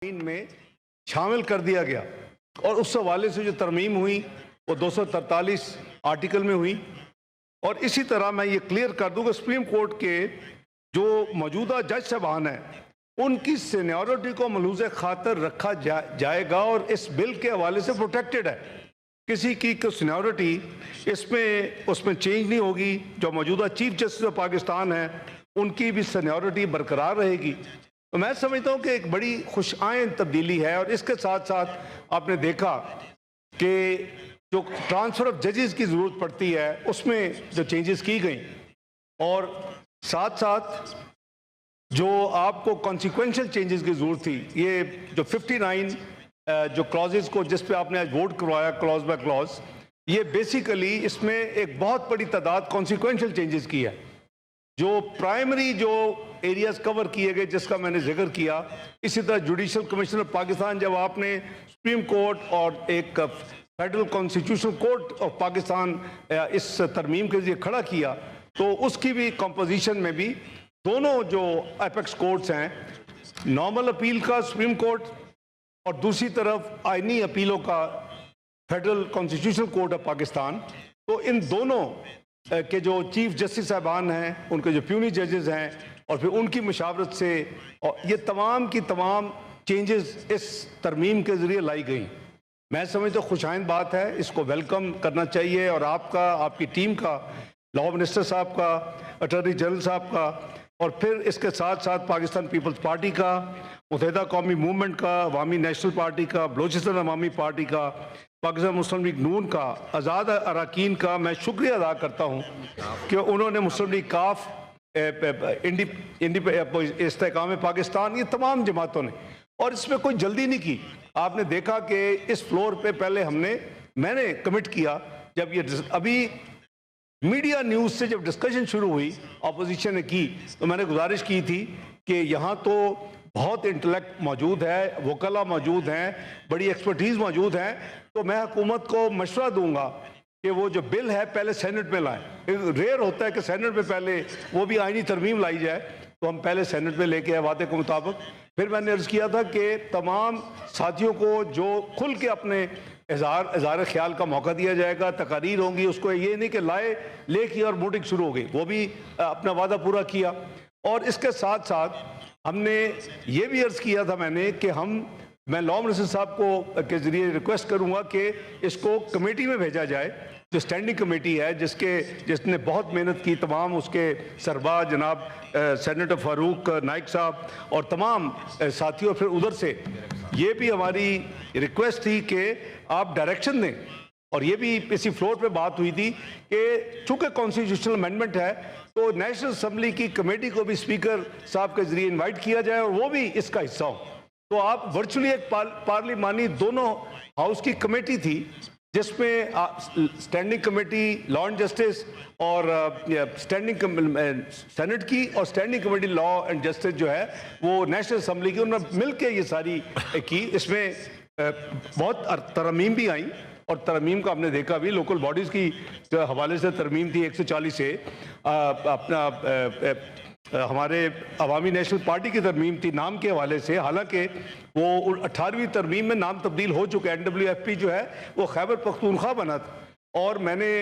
میں شامل کر دیا گیا اور اس حوالے سے جو ترمیم ہوئی وہ 243 آرٹیکل میں ہوئی. اور اسی طرح میں یہ کلیئر کر دوں کہ سپریم کورٹ کے جو موجودہ جج صاحبان ہیں ان کی سینیورٹی کو ملحوظ خاطر رکھا جائے گا اور اس بل کے حوالے سے پروٹیکٹڈ ہے. کسی کی سینیورٹی اس میں چینج نہیں ہوگی. جو موجودہ چیف جسٹس آف پاکستان ہیں ان کی بھی سینیورٹی برقرار رہے گی. تو میں سمجھتا ہوں کہ ایک بڑی خوش آئند تبدیلی ہے. اور اس کے ساتھ ساتھ آپ نے دیکھا کہ جو ٹرانسفر آف ججز کی ضرورت پڑتی ہے اس میں جو چینجز کی گئیں اور ساتھ ساتھ جو آپ کو کانسیکوینشل چینجز کی ضرورت تھی. یہ جو 59 جو کلازز کو جس پہ آپ نے آج ووٹ کروایا کلاز بائی کلاز، یہ بیسیکلی اس میں ایک بہت بڑی تعداد کانسیکوینشل چینجز کی ہے. جو پرائمری جو ایریاز کور کیے گئے جس کا میں نے ذکر کیا، اسی طرح جوڈیشل کمیشن آف پاکستان جب آپ نے سپریم کورٹ اور ایک federal constitution court of Pakistan اس ترمیم کے ذریعے کھڑا کیا تو اس کی بھی کمپوزیشن میں بھی دونوں جو ایپیکس کورٹس ہیں، نارمل اپیل کا سپریم کورٹ اور دوسری طرف آئینی اپیلوں کا federal constitution court of Pakistan, تو ان دونوں کہ جو چیف جسٹس صاحبان ہیں ان کے جو پیونی ججز ہیں اور پھر ان کی مشاورت سے یہ تمام کی تمام چینجز اس ترمیم کے ذریعے لائی گئیں. میں سمجھتا ہوں خوش آئند بات ہے، اس کو ویلکم کرنا چاہیے. اور آپ کی ٹیم کا، لا منسٹر صاحب کا، اٹارنی جنرل صاحب کا، اور پھر اس کے ساتھ ساتھ پاکستان پیپلز پارٹی کا، متحدہ قومی موومنٹ کا، عوامی نیشنل پارٹی کا، بلوچستان عوامی پارٹی کا، پاکستان مسلم لیگ نون کا، آزاد اراکین کا میں شکریہ ادا کرتا ہوں کہ انہوں نے مسلم لیگ کاف، استحکام پاکستان، یہ تمام جماعتوں نے، اور اس میں کوئی جلدی نہیں کی. آپ نے دیکھا کہ اس فلور پہ پہلے میں نے کمٹ کیا جب یہ ابھی میڈیا نیوز سے جب ڈسکشن شروع ہوئی اپوزیشن نے کی تو میں نے گزارش کی تھی کہ یہاں تو بہت انٹلیکٹ موجود ہے، وکلا موجود ہیں، بڑی ایکسپرٹیز موجود ہیں، تو میں حکومت کو مشورہ دوں گا کہ وہ جو بل ہے پہلے سینٹ میں لائیں. ریئر ہوتا ہے کہ سینٹ میں پہلے وہ بھی آئینی ترمیم لائی جائے، تو ہم پہلے سینٹ میں لے کے آئے وعدے کے مطابق. پھر میں نے عرض کیا تھا کہ تمام ساتھیوں کو جو کھل کے اپنے اظہار خیال کا موقع دیا جائے گا، تقاریر ہوں گی، اس کو یہ نہیں کہ لے کی اور موٹنگ شروع ہو گئی، وہ بھی اپنا وعدہ پورا کیا. اور اس کے ساتھ ساتھ ہم نے یہ بھی عرض کیا تھا میں نے کہ میں لا منسٹر صاحب کو کے ذریعے ریکویسٹ کروں گا کہ اس کو کمیٹی میں بھیجا جائے، جو اسٹینڈنگ کمیٹی ہے جس نے بہت محنت کی، تمام اس کے سربراہ جناب سینیٹر فاروق نائک صاحب اور تمام ساتھیوں. پھر ادھر سے یہ بھی ہماری ریکویسٹ تھی کہ آپ ڈائریکشن دیں، اور یہ بھی اسی فلور پہ بات ہوئی تھی کہ چونکہ کانسٹیٹیوشنل امینڈمنٹ ہے تو نیشنل اسمبلی کی کمیٹی کو بھی اسپیکر صاحب کے ذریعے انوائٹ کیا جائے اور وہ بھی اس کا حصہ ہو. تو آپ ورچولی ایک پارلیمانی دونوں ہاؤس کی کمیٹی تھی جس میں standing committee law and justice اور اسٹینڈنگ سینٹ کی اور standing committee law and justice جو ہے وہ نیشنل اسمبلی کی، انہوں نے مل کے یہ ساری کی. اس میں بہت ترمیم بھی آئیں اور ترمیم کا ہم نے دیکھا بھی لوکل باڈیز کی حوالے سے ترمیم تھی 140 سے، اپنا ہمارے عوامی نیشنل پارٹی کی ترمیم تھی نام کے حوالے سے، حالانکہ وہ 18ویں ترمیم میں نام تبدیل ہو چکا ہے. NWFP جو ہے وہ خیبر پختونخوا بنا تھا. اور میں نے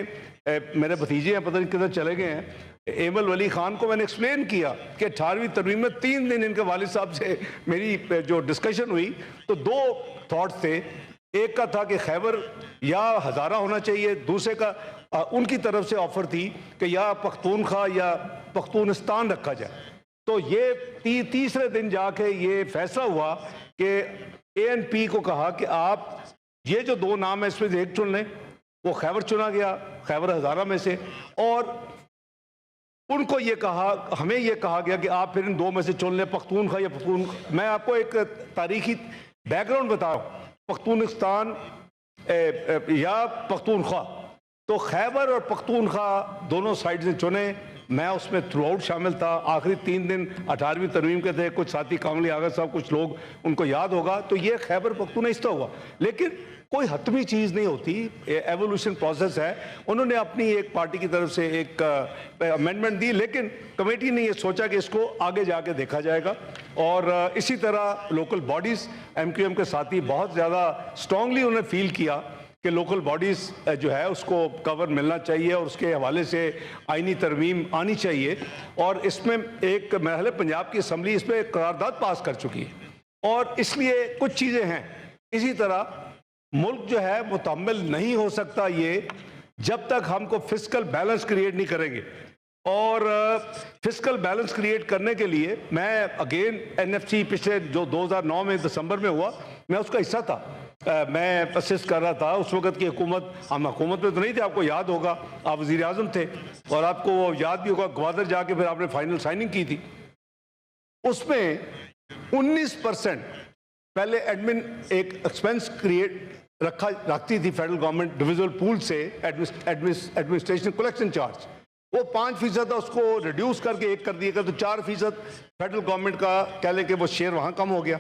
میرے بھتیجے ہیں پتہ نہیں کدھر چلے گئے ہیں، ایمل ولی خان کو میں نے ایکسپلین کیا کہ 18ویں ترمیم میں 3 دن ان کے والد صاحب سے میری جو ڈسکشن ہوئی تو 2 تھاٹس تھے. ایک کا تھا کہ خیبر یا ہزارہ ہونا چاہیے، دوسرے کا ان کی طرف سے آفر تھی کہ یا پختونخوا یا پختونستان رکھا جائے. تو یہ تیسرے دن جا کے یہ فیصلہ ہوا کہ ANP کو کہا کہ آپ یہ جو 2 نام ہیں اس میں سے ایک چن لیں. وہ خیبر چنا گیا، خیبر ہزارہ میں سے، اور ان کو ہمیں یہ کہا گیا کہ آپ پھر ان 2 میں سے چن لیں، پختونخوا یا میں آپ کو ایک تاریخی بیک گراؤنڈ بتا رہا ہوں، پختونستان یا پختونخوا. تو خیبر اور پختونخوا دونوں سائڈ سے چنے، میں اس میں تھرو آؤٹ شامل تھا. آخری 3 دن 18ویں ترمیم کے تھے. کچھ ساتھی کاملی آغا صاحب, کچھ لوگ ان کو یاد ہوگا. تو یہ خیبر پختونخوا ہوا, لیکن کوئی حتمی چیز نہیں ہوتی, ایوولوشن پروسیس ہے. انہوں نے اپنی ایک پارٹی کی طرف سے ایک امینڈمنٹ دی, لیکن کمیٹی نے یہ سوچا کہ اس کو آگے جا کے دیکھا جائے گا. اور اسی طرح local bodies, M Q M کے ساتھی بہت زیادہ اسٹرانگلی انہوں نے فیل کیا کہ لوکل باڈیز جو ہے اس کو کور ملنا چاہیے اور اس کے حوالے سے آئینی ترمیم آنی چاہیے. اور اس میں ایک مرحلے پنجاب کی اسمبلی اس پہ قرارداد پاس کر چکی ہے, اور اس لیے کچھ چیزیں ہیں. اسی طرح ملک جو ہے متحمل نہیں ہو سکتا یہ جب تک ہم کو فسکل بیلنس کریٹ نہیں کریں گے. اور فسکل بیلنس کریٹ کرنے کے لیے میں اگین این ایف سی پچھلے جو 2009 میں دسمبر میں ہوا, میں اس کا حصہ تھا. میں اسسٹ کر رہا تھا اس وقت کی حکومت. ہم حکومت میں تو نہیں تھے, آپ کو یاد ہوگا, آپ وزیر اعظم تھے, اور آپ کو یاد بھی ہوگا گوادر جا کے پھر آپ نے فائنل سائننگ کی تھی. اس میں 19% پہلے ایڈمن ایک ایکسپینس کریٹ رکھتی تھی فیڈرل گورنمنٹ ڈویژنل پول سے, ایڈمنسٹریشن کلیکشن چارج. وہ 5% اس کو ریڈیوس کر کے 1 کر دیا گیا, تو 4% فیڈرل گورنمنٹ کا کہہ لیں کہ وہ شیئر وہاں کم ہو گیا.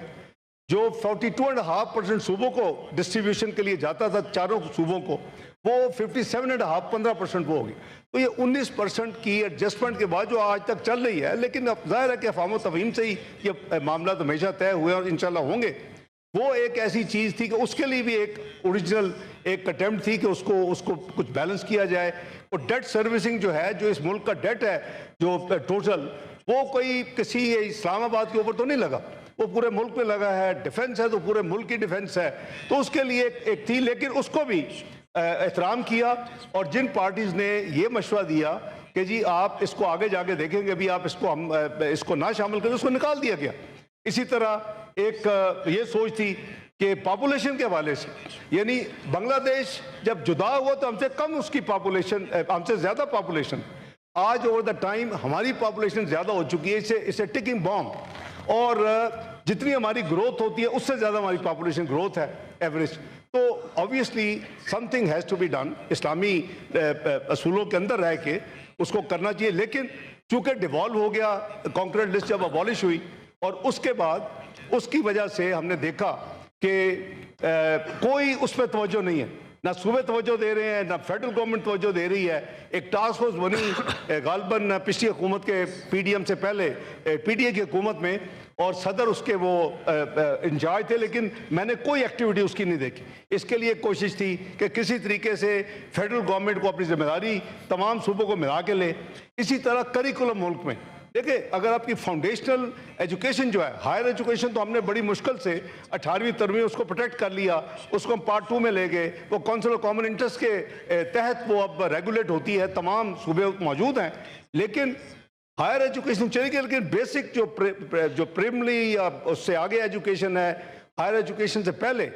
جو 42.5% صوبوں کو ڈسٹریبیوشن کے لیے جاتا تھا, چاروں صوبوں کو, وہ 57.5 15% وہ ہوگی. تو یہ 19% کی ایڈجسٹمنٹ کے بعد جو آج تک چل رہی ہے, لیکن اب ظاہر ہے کہ افہام و تفہیم سے ہی یہ معاملات ہمیشہ طے ہوئے اور انشاءاللہ ہوں گے. وہ ایک ایسی چیز تھی کہ اس کے لیے بھی ایک اوریجنل ایک اٹیمپٹ تھی کہ اس کو کچھ بیلنس کیا جائے. اور ڈیٹ سروسنگ جو ہے, جو اس ملک کا ڈیٹ ہے جو ٹوٹل, وہ کوئی کسی اسلام آباد کے اوپر تو نہیں لگا, وہ پورے ملک میں لگا ہے. ڈیفنس ہے تو پورے ملک کی ڈیفنس ہے, تو اس کے لیے ایک تھی. لیکن اس کو بھی احترام کیا, اور جن پارٹیز نے یہ مشورہ دیا کہ جی آپ اس کو آگے جا کے دیکھیں گے, ابھی آپ اس کو نہ شامل کریں, اس کو نکال دیا گیا. اسی طرح ایک یہ سوچ تھی کہ پاپولیشن کے حوالے سے, یعنی بنگلہ دیش جب جدا ہوا تو ہم سے کم اس کی پاپولیشن, ہم سے زیادہ پاپولیشن. آج اوور دا ٹائم ہماری پاپولیشن زیادہ ہو چکی ہے, اسے ٹکنگ بام. اور جتنی ہماری گروتھ ہوتی ہے اس سے زیادہ ہماری پاپولیشن گروتھ ہے ایوریج. تو obviously something has to be done. اسلامی اصولوں کے اندر رہ کے اس کو کرنا چاہیے. لیکن چونکہ ڈیوالو ہو گیا, کانکریٹ لسٹ جب ابالش ہوئی, اور اس کے بعد اس کی وجہ سے ہم نے دیکھا کہ کوئی اس پہ توجہ نہیں ہے, نہ صوبے توجہ دے رہے ہیں, نہ فیڈرل گورنمنٹ توجہ دے رہی ہے. ایک ٹاسک فورس بنی غالباً پچھلی حکومت کے پی ڈی ایم سے پہلے, پی ڈی اے کی حکومت میں, اور صدر اس کے وہ انچارج تھے, لیکن میں نے کوئی ایکٹیویٹی اس کی نہیں دیکھی. اس کے لیے کوشش تھی کہ کسی طریقے سے فیڈرل گورنمنٹ کو اپنی ذمہ داری تمام صوبوں کو ملا کے لے. اسی طرح کریکولم ملک میں دیکھیں, اگر آپ کی فاؤنڈیشنل ایجوکیشن جو ہے, ہائر ایجوکیشن, تو ہم نے بڑی مشکل سے 18ویں ترمیم اس کو پروٹیکٹ کر لیا, اس کو ہم پارٹ 2 میں لے گئے. وہ کونسل آف کامن انٹرسٹ کے تحت وہ اب ریگولیٹ ہوتی ہے, تمام صوبے موجود ہیں. لیکن ہائر ایجوکیشن چلے گی, لیکن بیسک جو پریمری یا اس سے آگے ایجوکیشن ہے, ہائر ایجوکیشن سے پہلے,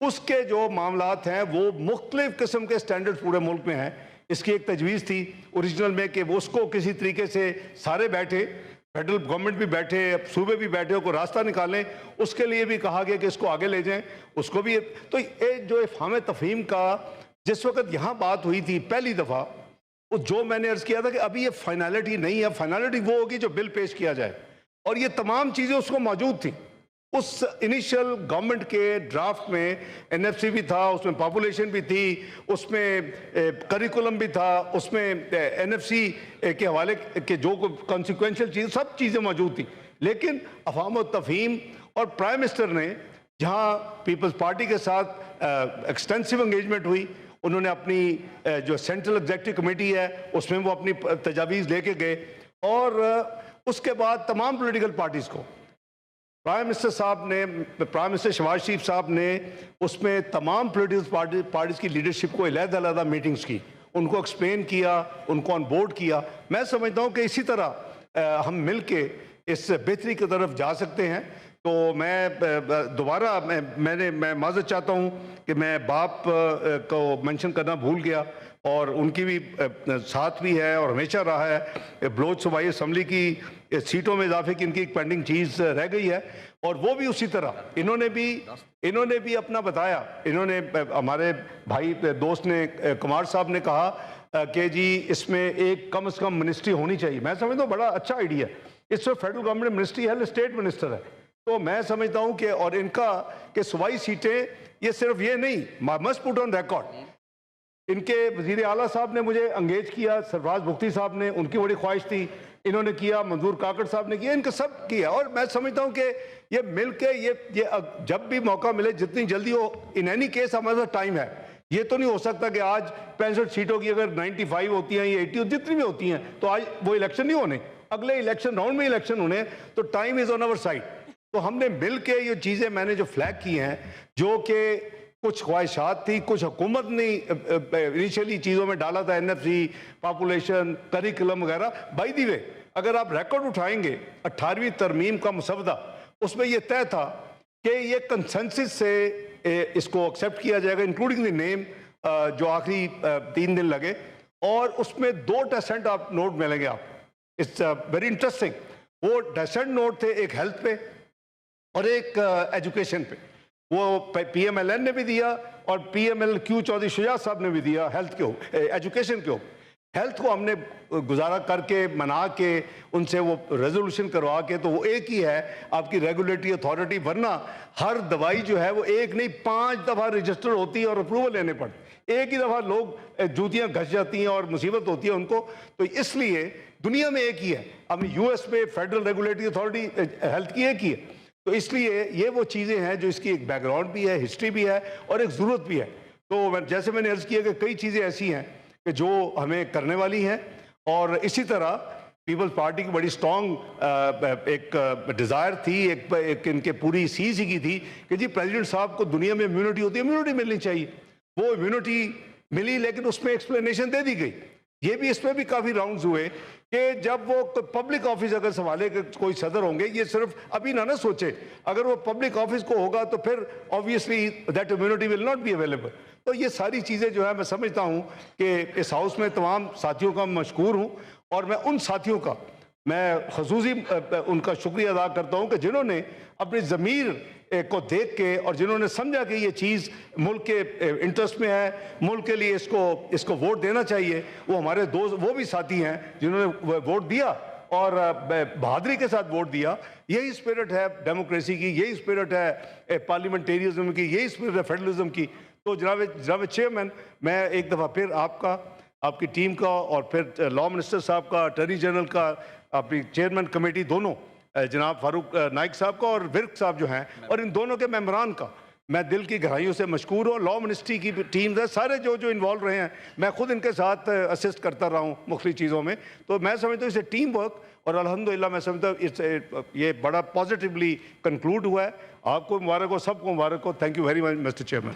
اس کے جو معاملات ہیں وہ مختلف قسم کے سٹینڈرڈ پورے ملک میں ہیں. اس کی ایک تجویز تھی اوریجنل میں کہ وہ اس کو کسی طریقے سے سارے بیٹھے, فیڈرل گورنمنٹ بھی بیٹھے, صوبے بھی بیٹھے, کو راستہ نکالیں. اس کے لیے بھی کہا گیا کہ اس کو آگے لے جائیں, اس کو بھی. تو جو افہام تفہیم کا جس وقت یہاں بات ہوئی تھی پہلی دفعہ, جو میں نے عرض کیا تھا کہ ابھی یہ فائنالٹی نہیں ہے. فائنالٹی وہ ہوگی جو بل پیش کیا جائے, اور یہ تمام چیزیں اس کو موجود تھیں. اس انیشل گورنمنٹ کے ڈرافٹ میں این ایف سی بھی تھا, اس میں پاپولیشن بھی تھی, اس میں کریکولم بھی تھا, اس میں این ایف سی کے حوالے کے جو کانسیکوینشل چیز, سب چیزیں موجود تھیں. لیکن افہام و تفہیم, اور پرائم منسٹر نے جہاں پیپلز پارٹی کے ساتھ ایکسٹینسو انگیجمنٹ ہوئی, انہوں نے اپنی جو سینٹرل ایگزیکٹو کمیٹی ہے اس میں وہ اپنی تجاویز لے کے گئے. اور اس کے بعد تمام پولیٹیکل پارٹیز کو پرائم منسٹر شہباز شریف صاحب نے اس میں تمام پولیٹیکل پارٹیز کی لیڈرشپ کو علیحدہ علیحدہ میٹنگز کی, ان کو ایکسپلین کیا, ان کو آن بورڈ کیا. میں سمجھتا ہوں کہ اسی طرح ہم مل کے اس بہتری کی طرف جا سکتے ہیں. تو میں دوبارہ میں معذرت چاہتا ہوں کہ میں باپ کو منشن کرنا بھول گیا, اور ان کی بھی ساتھ بھی ہے اور ہمیشہ رہا ہے. بلوچ صوبائی اسمبلی کی سیٹوں میں اضافے کی ان کی ایک پینڈنگ چیز رہ گئی ہے, اور وہ بھی اسی طرح انہوں نے بھی اپنا بتایا. انہوں نے, ہمارے بھائی دوست نے, کمار صاحب نے کہا کہ جی اس میں ایک کم از کم منسٹری ہونی چاہیے. میں سمجھتا ہوں بڑا اچھا آئیڈیا ہے. اس میں فیڈرل گورنمنٹ منسٹری ہے, اسٹیٹ منسٹر ہے. تو میں سمجھتا ہوں کہ اور ان کا کہ صوبائی سیٹیں یہ صرف یہ نہیں, مسٹ پٹ آن ریکارڈ. ان کے وزیر اعلیٰ صاحب نے مجھے انگیج کیا, سرفراز بگٹی صاحب نے, ان کی بڑی خواہش تھی, انہوں نے کیا, منظور کاکڑ صاحب نے کیا, ان کا سب کیا. اور میں سمجھتا ہوں کہ یہ مل کے یہ جب بھی موقع ملے جتنی جلدی ہو, ان اینی کیس ہمارے پاس ٹائم ہے. یہ تو نہیں ہو سکتا کہ آج 65 سیٹوں کی اگر 95 ہوتی ہیں یا 80 جتنی بھی ہوتی ہیں تو آج وہ الیکشن نہیں ہونے, اگلے الیکشن راؤنڈ میں الیکشن ہونے. تو time is on our side. تو ہم نے مل کے یہ چیزیں میں نے جو فلیگ کی ہیں, جو کہ کچھ خواہشات تھی, کچھ حکومت نے انیشلی چیزوں میں ڈالا تھا, N F C, population, curriculum وغیرہ. بائی دی وے اگر آپ ریکارڈ اٹھائیں گے 18ویں ترمیم کا مسودہ, اس میں یہ طے تھا کہ یہ کنسنسس سے اس کو ایکسیپٹ کیا جائے گا, انکلوڈنگ دی نیم, جو آخری 3 دن لگے. اور اس میں 2 ڈیسنٹ آپ نوٹ ملیں گے آپ. It's very interesting. وہ ڈیسنٹ نوٹ تھے ایک ہیلتھ پہ اور ایک ایجوکیشن پہ. وہ پی ایم ایل این نے بھی دیا اور P M L Q Chaudhry Shujaat صاحب نے بھی دیا ہیلتھ کے ایجوکیشن کے اوپر. ہیلتھ کو ہم نے گزارا کر کے, منا کے, ان سے وہ ریزولوشن کروا کے, تو وہ ایک ہی ہے آپ کی ریگولیٹری اتھارٹی. ورنہ ہر دوائی جو ہے وہ ایک نہیں 5 دفعہ رجسٹر ہوتی ہے اور اپروول لینے پڑتے. ایک ہی دفعہ لوگ جوتیاں گھس جاتی ہیں اور مصیبت ہوتی ہے ان کو. تو اس لیے دنیا میں ایک ہی ہے. اب یو ایس میں فیڈرل ریگولیٹری اتھارٹی ہیلتھ کی ایک ہی ہے. تو اس لیے یہ وہ چیزیں ہیں جو اس کی ایک بیک گراؤنڈ بھی ہے, ہسٹری بھی ہے اور ایک ضرورت بھی ہے. تو جیسے میں نے عرض کیا کہ کئی چیزیں ایسی ہیں کہ جو ہمیں کرنے والی ہیں. اور اسی طرح پیپلز پارٹی کی بڑی سٹرانگ ایک ڈیزائر تھی, ایک ان کے پوری سیز ہی کی تھی کہ جی پریزیڈنٹ صاحب کو دنیا میں امیونٹی ہوتی ہے, امیونٹی ملنی چاہیے. وہ امیونٹی ملی لیکن اس میں ایکسپلینیشن دے دی گئی. یہ بھی اس میں بھی کافی راؤنڈز ہوئے کہ جب وہ پبلک آفس اگر سنبھالے کہ کوئی صدر ہوں گے, یہ صرف ابھی نہ سوچے, اگر وہ پبلک آفس کو ہوگا تو پھر obviously that immunity will not be available. تو یہ ساری چیزیں جو ہے میں سمجھتا ہوں کہ اس ہاؤس میں تمام ساتھیوں کا مشکور ہوں. اور میں ان ساتھیوں کا میں خصوصی ان کا شکریہ ادا کرتا ہوں کہ جنہوں نے اپنی ضمیر کو دیکھ کے اور جنہوں نے سمجھا کہ یہ چیز ملک کے انٹرسٹ میں ہے, ملک کے لیے اس کو ووٹ دینا چاہیے. وہ ہمارے دوست, وہ بھی ساتھی ہیں جنہوں نے ووٹ دیا اور بہادری کے ساتھ ووٹ دیا. یہی اسپرٹ ہے ڈیموکریسی کی, یہی اسپرٹ ہے پارلیمنٹیرزم کی, یہی اسپرٹ ہے فیڈرلزم کی. تو جناب چیئرمین, میں ایک دفعہ پھر آپ کا, آپ کی ٹیم کا, اور پھر لا منسٹر صاحب کا, اٹارنی جنرل کا, اپنی چیئرمین کمیٹی دونوں جناب فاروق نائک صاحب کا اور ورک صاحب جو ہیں, اور ان دونوں کے ممبران کا میں دل کی گہرائیوں سے مشکور ہوں. لا منسٹری کی ٹیمز ہیں سارے جو انوالو رہے ہیں, میں خود ان کے ساتھ اسسٹ کرتا رہا ہوں مختلف چیزوں میں. تو میں سمجھتا ہوں اسے ٹیم ورک, اور الحمدللہ میں سمجھتا ہوں یہ بڑا پازیٹیولی کنکلوڈ ہوا ہے. آپ کو مبارک ہو, سب کو مبارک ہو. Thank you very much mister chairman.